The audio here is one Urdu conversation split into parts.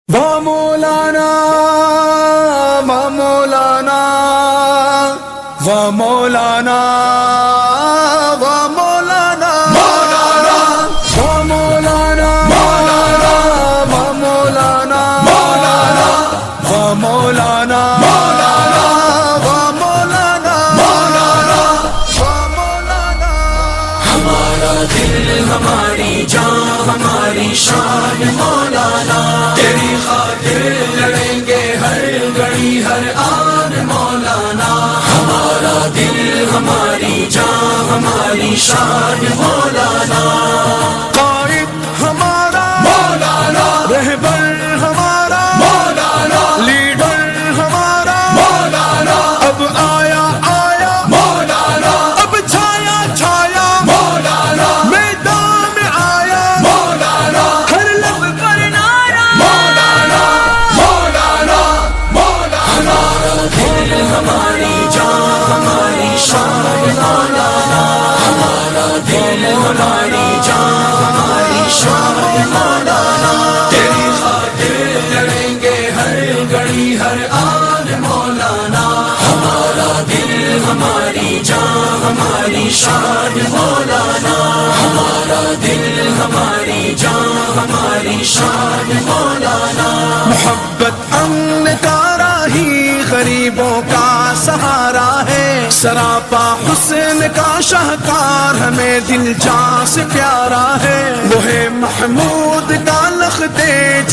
مولانا مولانا مولانا مولانا مولانا مولانا مولانا مولانا مولانا مولانا ہمارا دل ہماری جان ہماری شان مولانا، تیری خاطر لڑیں گے ہر گھڑی ہر آن مولانا. ہمارا دل ہماری جان ہماری شان مولانا، قائد ہمارا مولانا رہبر ہمارا مولانا لیڈر ہمارا مولانا اب آیا آیا مولانا اب چھایا چھایا مولانا میدان میں آیا مولانا ہر لب پر نعرہ مولانا مولانا مولانا. ہمارا دل ہماری جان ہماری شان مولانا، ہمارا دل ہماری جان ہماری شان مولانا، تیری خاطر لڑیں گے ہر گھڑی ہر آن مولانا. ہمارا دل ہماری جان ہماری شان مولانا، ہمارا دل ہماری جان ہماری شان مولانا. محبت امن کا راہی غریبوں کا سہارا ہے، سراپا حسن کا شاہکار ہمیں دل جان سے پیارا ہے. وہ ہے محمود کا لخت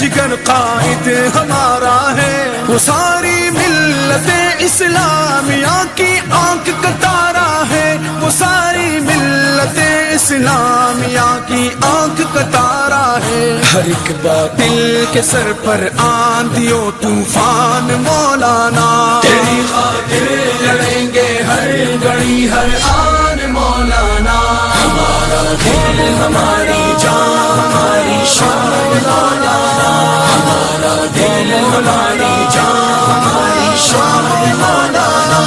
جگر قائد ہمارا ہے، وہ ساری ملت اسلامیہ کی آنکھ کا تارا ہے، وہ ساری ملت اسلامیہ کی آنکھ کا تارا ہے. ہر ایک باطل کے سر پر آندھیوں طوفان مولانا، تیری خاطر لڑیں گے ہر گھڑی ہر آن مولانا. ہمارا دل ہماری جان ہماری شان مولانا، ہمارا دل ہماری جان ہماری شان مولانا.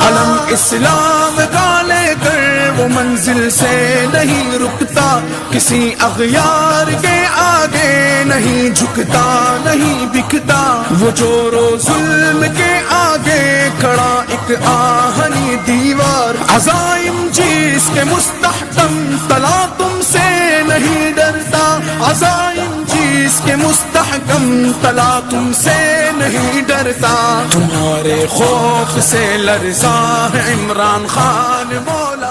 علم اسلام کا لے کر وہ منزل سے نہیں رکتا، کسی اغیار کے آگے نہیں جھکتا نہیں بکتا. وہ جور و ظلم کے آگے کھڑا ایک آہنی دیوار، عزائم جس کے مستحکم تلا تم سے نہیں ڈرتا، عزائم جس کے مستحکم تلا تم سے نہیں ڈرتا. تمہارے خوف سے لرزا ہے عمران خان مولا.